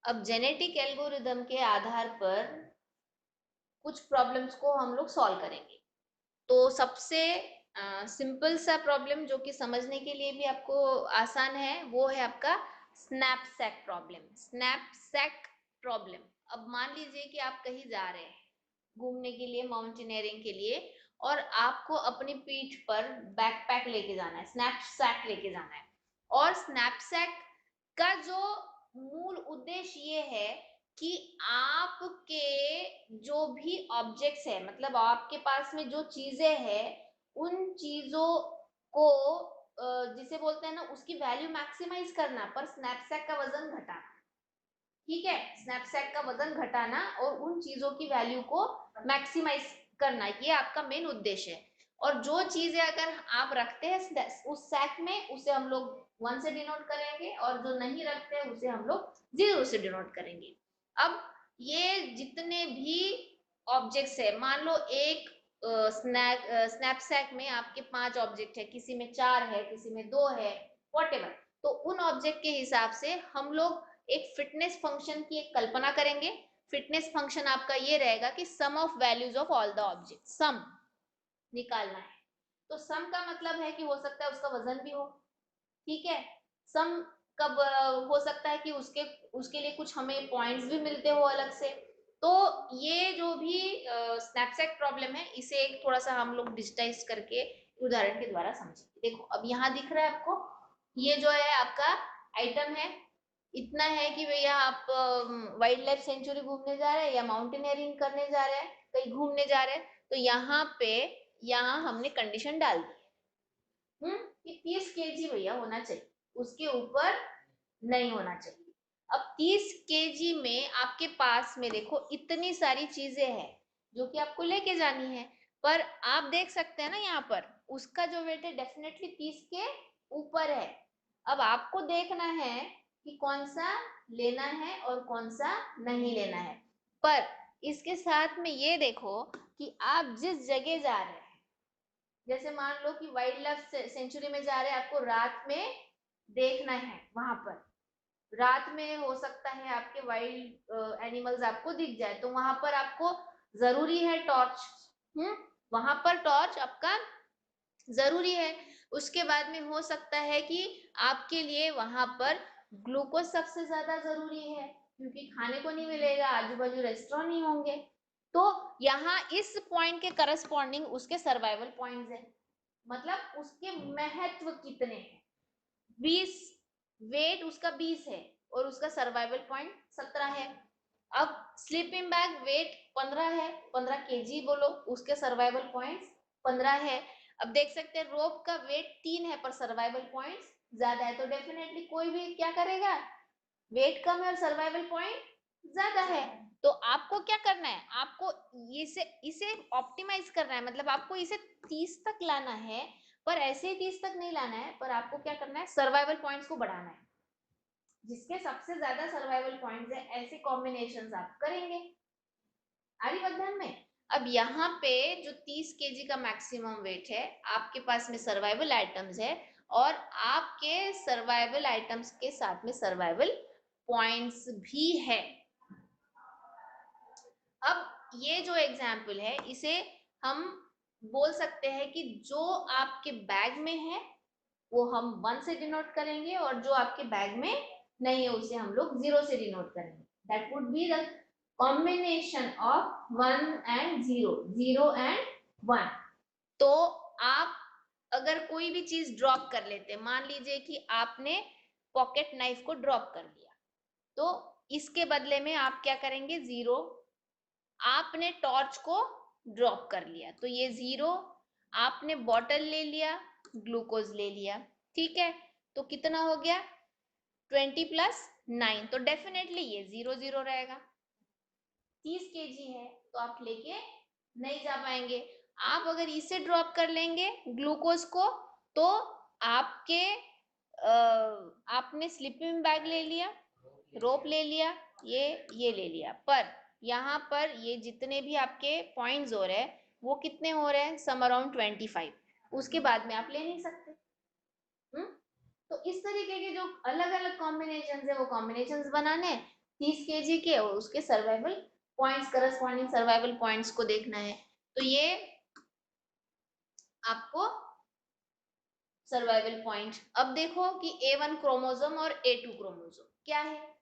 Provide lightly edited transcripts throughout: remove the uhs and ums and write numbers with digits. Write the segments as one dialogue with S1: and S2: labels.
S1: अब genetic algorithm के आधार पर कुछ प्रॉब्लम्स को हम लोग सॉल्व करेंगे। तो सबसे सिंपल सा प्रॉब्लम जो कि समझने के लिए भी आपको आसान है वो है आपका स्नैपसैक प्रॉब्लम। स्नैपसैक प्रॉब्लम, अब मान लीजिए कि आप कहीं जा रहे हैं घूमने के लिए, माउंटेनियरिंग के लिए, और आपको अपनी पीठ पर बैकपैक लेके जाना है, स्नैपसैक लेके जाना है। और स्नैपसैक का जो मूल उद्देश्य ये है कि आपके जो भी ऑब्जेक्ट्स है, मतलब आपके पास में जो चीजें हैं उन चीजों को जिसे बोलते हैं ना, उसकी वैल्यू मैक्सिमाइज करना, पर स्नैपसैक का वजन घटाना। ठीक है, स्नैपसैक का वजन घटाना और उन चीजों की वैल्यू को मैक्सिमाइज करना, ये आपका मेन उद्देश्य है। और जो चीजें अगर आप रखते हैं उस सैक में, उसे हम लोग 1 से डिनोट करेंगे, और जो नहीं रखते हैं उसे हम लोग 0 से डिनोट करेंगे। अब ये जितने भी ऑब्जेक्ट्स है, मान लो एक स्नैपसैक में आपके 5 ऑब्जेक्ट है, किसी में 4 है, किसी में 2 है, व्हाटएवर। तो उन ऑब्जेक्ट के हिसाब से हम लोग एक फिटनेस फंक्शन की एक कल्पना करेंगे। फिटनेस फंक्शन आपका ये रहेगा कि sum of values of all the object, sum निकालना है। तो सम का मतलब है कि हो सकता है उसका वजन भी हो। ठीक है, सम कब हो सकता है कि उसके उसके लिए कुछ हमें पॉइंट्स भी मिलते हो अलग से। तो ये जो भी स्नैपसैक प्रॉब्लम है, इसे एक थोड़ा सा हम लोग डिजिटाइज करके उदाहरण के द्वारा समझेंगे। देखो अब यहाँ दिख रहा है आपको, ये जो है आपका आइटम है, इतना है कि भैया आप वाइल्ड लाइफ सेंचुरी घूमने जा रहे हैं या माउंटेनियरिंग करने जा रहे हैं, कहीं घूमने जा रहे हैं, तो यहाँ पे यहाँ हमने कंडीशन डाल दी कि 30 केजी भैया होना चाहिए, उसके ऊपर नहीं होना चाहिए। अब 30 केजी में आपके पास में देखो इतनी सारी चीजें हैं जो कि आपको लेके जानी है, पर आप देख सकते हैं ना यहाँ पर उसका जो वेट है डेफिनेटली 30 के ऊपर है। अब आपको देखना है कि कौन सा लेना है और कौन सा नहीं लेना है। पर इसके साथ में ये देखो कि आप जिस जगह जा रहे हैं, जैसे मान लो कि वाइल्ड लाइफ सेंचुरी में जा रहे हैं, आपको रात में देखना है, वहां पर रात में हो सकता है आपके वाइल्ड एनिमल्स आपको दिख जाए, तो वहां पर आपको जरूरी है टॉर्च। वहां पर टॉर्च आपका जरूरी है। उसके बाद में हो सकता है कि आपके लिए वहां पर ग्लूकोज सबसे ज्यादा जरूरी है, क्योंकि खाने को नहीं मिलेगा, आजू बाजू रेस्टोरेंट नहीं होंगे। तो यहाँ इस पॉइंट के करस्पॉन्डिंग उसके सर्वाइवल पॉइंट्स है, मतलब उसके महत्व कितने हैं। 20 वेट उसका 20 है और उसका सर्वाइवल पॉइंट 17 है। अब स्लीपिंग बैग वेट 15 है, 15 केजी बोलो, उसके सर्वाइवल पॉइंट्स 15 है। अब देख सकते हैं रोप का वेट 3 है पर सर्वाइवल पॉइंट्स ज्यादा है, तो डेफिनेटली कोई भी क्या करेगा, वेट कम है और सर्वाइवल पॉइंट ज्यादा है। तो आपको क्या करना है, आपको इसे इसे ऑप्टिमाइज करना है, मतलब आपको इसे 30 तक लाना है, पर ऐसे ही 30 तक नहीं लाना है, पर आपको क्या करना है, सर्वाइवल पॉइंट्स को बढ़ाना है। जिसके सबसे ज्यादा सर्वाइवल पॉइंट्स है ऐसे कॉम्बिनेशंस आप करेंगे। आरी बंधन में अब यहाँ पे जो 30 केजी का मैक्सिमम वेट है, आपके पास में सर्वाइवल आइटम्स है, और आपके सर्वाइवल आइटम्स के साथ में सर्वाइवल पॉइंट्स भी है। अब ये जो एग्जाम्पल है, इसे हम बोल सकते हैं कि जो आपके बैग में है वो हम 1 से डिनोट करेंगे, और जो आपके बैग में नहीं है उसे हम लोग 0 से डिनोट करेंगे। That would be the combination of 1 and 0, 0 and 1। तो आप अगर कोई भी चीज ड्रॉप कर लेते हैं, मान लीजिए कि आपने पॉकेट नाइफ को ड्रॉप कर दिया, तो इसके बदले में आप क्या करेंगे, 0। आपने टॉर्च को ड्रॉप कर लिया तो ये 0। आपने बॉटल ले लिया, ग्लूकोज ले लिया, ठीक है, तो कितना हो गया, 20 प्लस 9, तो डेफिनेटली ये 0 0 रहेगा। 30 केजी है तो आप लेके नहीं जा पाएंगे। आप अगर इसे ड्रॉप कर लेंगे ग्लूकोज को, तो आपके आपने स्लीपिंग बैग ले लिया, रोप ले लिया, ये ले लिया, पर यहाँ पर ये जितने भी आपके पॉइंट्स हो रहे हैं वो कितने हो रहे हैं, सम अराउंड 25। उसके बाद में आप ले नहीं सकते। तो इस तरीके के जो अलग अलग कॉम्बिनेशन है वो कॉम्बिनेशन बनाने, 30 kg के और उसके survival points, corresponding survival points को देखना है। तो ये आपको सर्वाइवल पॉइंट। अब देखो कि A1 क्रोमोसोम और A2 क्रोमोसोम क्या है।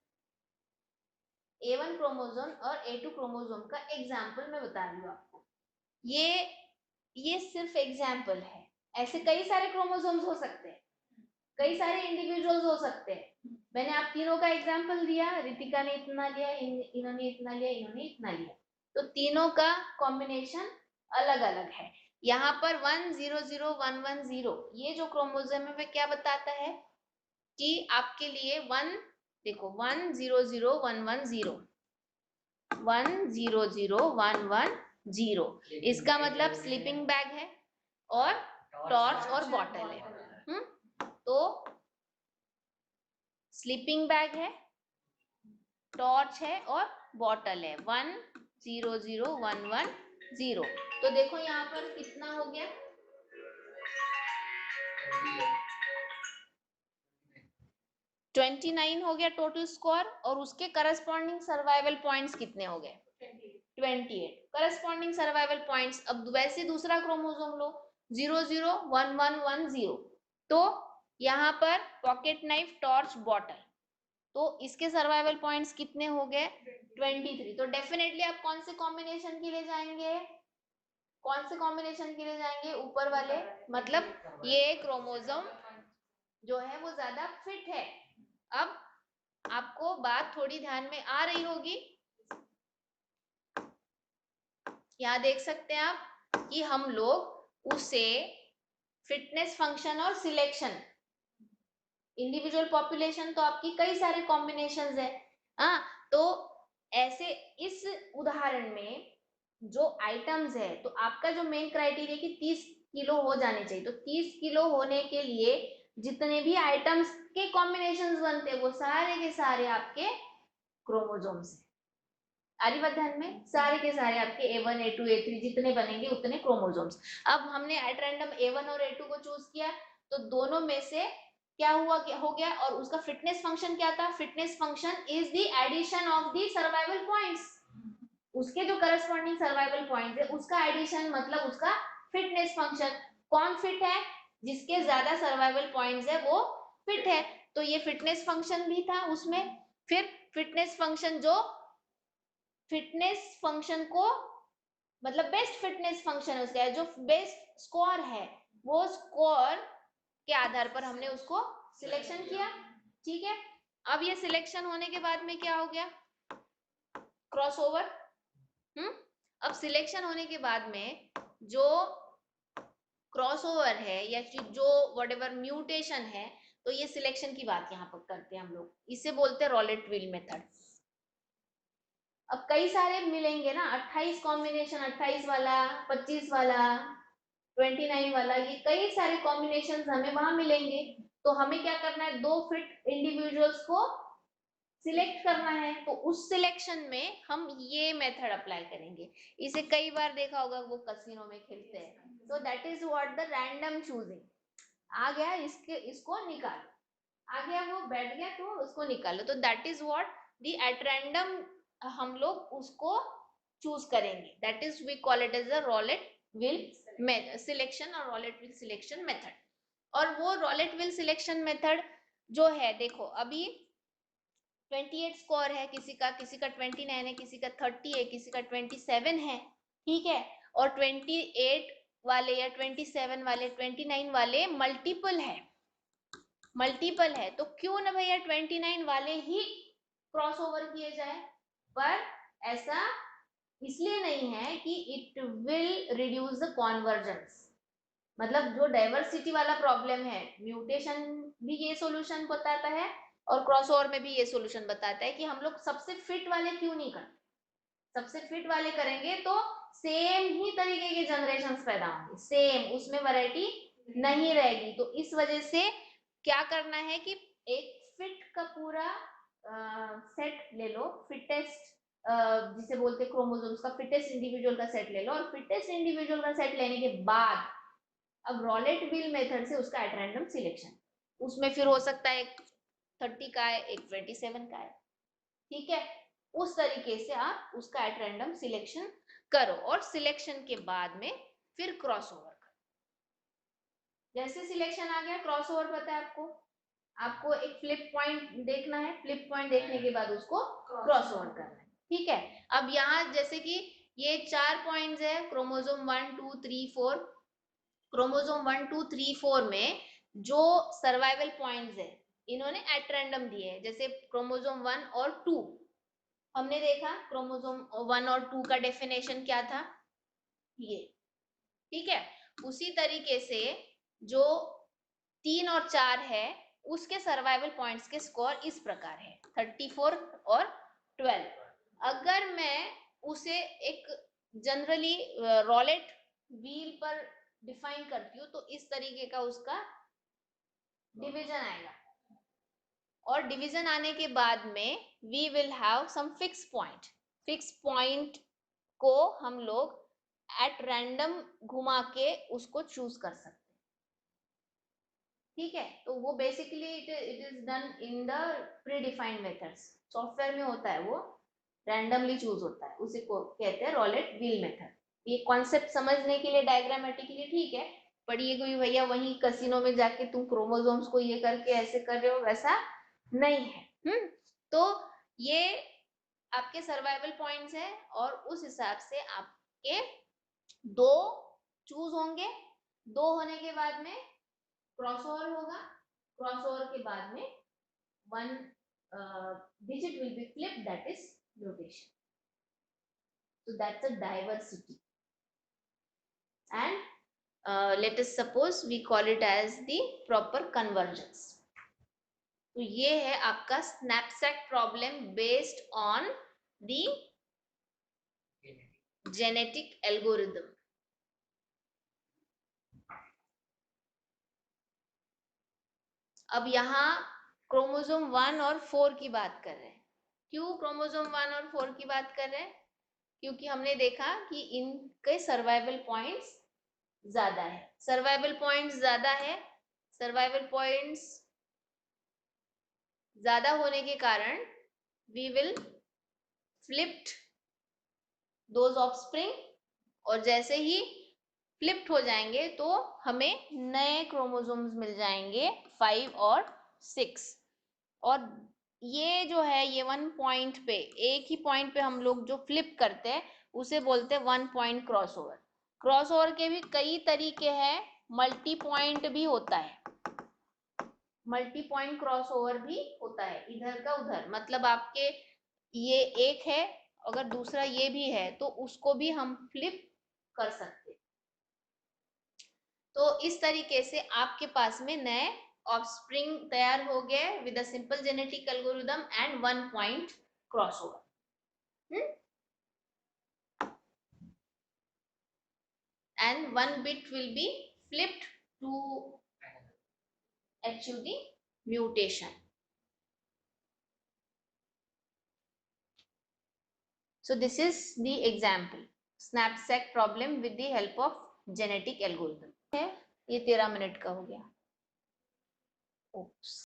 S1: A1 क्रोमोसोम और A2 क्रोमोसोम का एग्जाम्पल मैं बता रही हूँ आपको। ये सिर्फ एग्जाम्पल है, ऐसे कई सारे क्रोमोसोम्स हो सकते हैं, कई सारे इंडिविजुअल्स हो सकते हैं। मैंने आप तीनों का एग्जाम्पल दिया, रितिका ने इतना लिया, इन्होंने इतना लिया, इन्होंने इतना लिया, तो तीनों का कॉम्बिनेशन अलग अलग है। यहाँ पर 100110 ये जो क्रोमोसोम है वह क्या बताता है कि आपके लिए देखो 100110 100110 इसका मतलब स्लीपिंग बैग है और टॉर्च और बॉटल है। तो स्लीपिंग बैग है, टॉर्च है और बॉटल है। 100110। तो देखो यहाँ पर कितना हो गया, 29 हो गया टोटल स्कोर। और उसके करस्पॉन्डिंग सर्वाइवल पॉइंट्स कितने हो गए, 28 करस्पॉन्डिंग सर्वाइवल पॉइंट्स। अब वैसे दूसरा क्रोमोसोम लो 001110, तो यहाँ पर पॉकेट नाइफ, टॉर्च, बॉटल, तो इसके सर्वाइवल पॉइंट्स कितने हो गए 23। तो डेफिनेटली आप कौन से कॉम्बिनेशन के लिए जाएंगे, कौन से कॉम्बिनेशन के लिए जाएंगे, ऊपर वाले, मतलब ये क्रोमोसोम जो है वो ज्यादा फिट है। अब आपको बात थोड़ी ध्यान में आ रही होगी, यहाँ देख सकते हैं आप कि हम लोग उसे फिटनेस फंक्शन और सिलेक्शन, इंडिविजुअल पॉपुलेशन तो आपकी कई सारे कॉम्बिनेशंस है। हाँ, तो ऐसे इस उदाहरण में जो आइटम्स है, तो आपका जो मेन क्राइटेरिया कि 30 किलो हो जाने चाहिए, तो 30 किलो होने के लिए जितने भी आइटम्स के कॉम्बिनेशंस बनते हैं वो सारे के सारे आपके क्रोमोसोम्स है। आ रही बात ध्यान में, सारे के सारे आपके A1 A2 A3 जितने बनेंगे उतने क्रोमोसोम्स। अब हमने एट रैंडम A1 और A2 को चूज किया, तो दोनों में से क्या हुआ, क्या हो गया, और उसका फिटनेस फंक्शन क्या था, fitness function is the addition of the survival points. उसके जो करस्पॉन्डिंग सर्वाइवल पॉइंट्स है उसका एडिशन मतलब उसका फिटनेस फंक्शन। कौन फिट है, जिसके ज्यादा सर्वाइवल पॉइंट्स है वो फिट है, तो ये फिटनेस फंक्शन भी था उसमें। फिर फिटनेस फंक्शन, जो फिटनेस फंक्शन को मतलब बेस्ट फिटनेस फंक्शन उसका है, जो बेस्ट स्कोर है, वो स्कोर के आधार पर हमने उसको सिलेक्शन किया। ठीक है, अब ये सिलेक्शन होने के बाद में क्या हो गया, क्रॉसओवर। अब सिलेक्शन होने के बाद में जो क्रॉसओवर है या जो व्हाटएवर म्यूटेशन है, तो ये सिलेक्शन की बात यहाँ पर करते हैं हम लोग, इसे बोलते हैं रॉलेट विल मेथड। अब कई सारे मिलेंगे ना, 28 कॉम्बिनेशन, 28 वाला, 25 वाला, 29 वाला, ये कई सारे कॉम्बिनेशन हमें वहां मिलेंगे। तो हमें क्या करना है, दो फिट इंडिविजुअल्स को सिलेक्ट करना है, तो उस सिलेक्शन में हम ये मेथड अप्लाई करेंगे। इसे कई बार देखा होगा वो कसिनो में खेलते हैं, तो that is what the random choosing. आ गया, इसको निकालो, आ गया, वो बैठ गया तो उसको निकालो, तो that is what the at random हम लोग उसको चूज करेंगे, that is we call it as a roulette wheel selection और रॉलेट विल सिलेक्शन मेथड। और वो रॉलेट विल सिलेक्शन मेथड जो है, देखो अभी 28 स्कोर है किसी का 29 है, किसी का 30 है, किसी का 27 है, ठीक है, और 28 वाले या 27 वाले 29 वाले मल्टीपल है, तो क्यों ना भैया 29 वाले ही क्रॉसओवर किए जाए। पर ऐसा इसलिए नहीं है कि it will reduce the convergence, मतलब जो डाइवर्सिटी वाला प्रॉब्लम है, म्यूटेशन भी ये सॉल्यूशन बताता है और क्रॉसओवर में भी ये सॉल्यूशन बताता है कि हम लोग सबसे फिट वाले क्यों नहीं करते। सबसे फिट वाले करेंगे तो सेम ही तरीके के जनरेशंस पैदा होंगे, सेम, उसमें वैरायटी नहीं रहेगी। तो इस वजह से क्या करना है कि एक फिट का पूरा सेट ले लो, फिटेस्ट जिसे बोलते क्रोमोसोम्स का फिटेस्ट इंडिविजुअल का सेट ले लो, और फिटेस्ट इंडिविजुअल का सेट लेने के बाद अब रॉलेट विल मेथड से उसका एट रैंडम सिलेक्शन, उसमें फिर हो सकता है एक 30 का है, एक 27 का है, ठीक है, उस तरीके से आप उसका एट रैंडम सिलेक्शन करो और सिलेक्शन के बाद में फिर क्रॉसओवर करो। जैसे सिलेक्शन आ गया, क्रॉसओवर पता है आपको, आपको एक फ्लिप पॉइंट देखना है, फ्लिप पॉइंट देखने के बाद उसको क्रॉसओवर करना है। ठीक है, अब यहाँ जैसे कि ये 4 पॉइंट्स है, क्रोमोसोम 1 2 3 4, क्रोमोसोम 1 2 3 4 में जो सर्वाइवल पॉइंट्स है इन्होंने एट रैंडम दिए हैं। जैसे क्रोमोसोम 1 और 2 हमने देखा, क्रोमोसोम 1 और 2 का डेफिनेशन क्या था, ये। ठीक है, उसी तरीके से जो 3 और 4 है उसके सर्वाइवल पॉइंट्स के स्कोर इस प्रकार है 34 और 12। अगर मैं उसे एक जनरली रॉलेट व्हील पर डिफाइन करती हूँ तो इस तरीके का उसका डिवीजन आएगा, और डिवीजन आने के बाद में we will have some fix point. Fix point को हम लोग एट रैंडम घुमा के उसको चूज कर सकते हैं। ठीक है, तो वो basically it is done in the pre defined methods. Software में होता है वो, रैंडमली चूज होता है, उसी को कहते हैं रॉलेट व्हील मेथड। ये कॉन्सेप्ट समझने के लिए डायग्रामेटिकली ठीक है, पर ये कोई भैया वहीं कसिनो में जाके तुम क्रोमोसोम्स को ये करके ऐसे कर रहे हो, वैसा नहीं है। तो ये आपके सर्वाइवल पॉइंट्स है और उस हिसाब से आपके 2 चूज होंगे। 2 होने के बाद में क्रॉसओवर होगा, क्रॉसओवर के बाद में 1 digit will be flipped, that is mutation. So that's a diversity, and let us suppose we call it as the proper convergence. तो ये है आपका knapsack problem based on the genetic algorithm. अब यहाँ क्रोमोसोम 1 और 4 की बात कर रहे हैं। क्यों क्रोमोसोम 1 और 4 की बात कर रहे हैं? क्योंकि हमने देखा कि इनके सर्वाइवल पॉइंट्स ज्यादा है। सर्वाइवल पॉइंट्स ज्यादा है, सर्वाइवल पॉइंट्स ज्यादा होने के कारण we will flipped those offspring, और जैसे ही फ्लिप्ड हो जाएंगे तो हमें नए क्रोमोसोम्स मिल जाएंगे 5 और 6। और ये जो है ये 1 पॉइंट पे, एक ही पॉइंट पे हम लोग जो फ्लिप करते हैं उसे बोलते हैं 1 पॉइंट क्रॉसओवर। क्रॉसओवर के भी कई तरीके हैं, मल्टी पॉइंट भी होता है, मल्टी पॉइंट क्रॉसओवर भी होता है, इधर का उधर, मतलब आपके ये एक है अगर दूसरा ये भी है तो उसको भी हम फ्लिप कर सकते हैं। तो इस तरीके से आपके पास में नए ऑफस्प्रिंग तैयार हो गए with a simple genetic algorithm and 1 point crossover. And 1 bit will be flipped to achieve the mutation. So this is the example, snapsack problem with the help of genetic algorithm है। ये 13 minute का हो गया। Oops.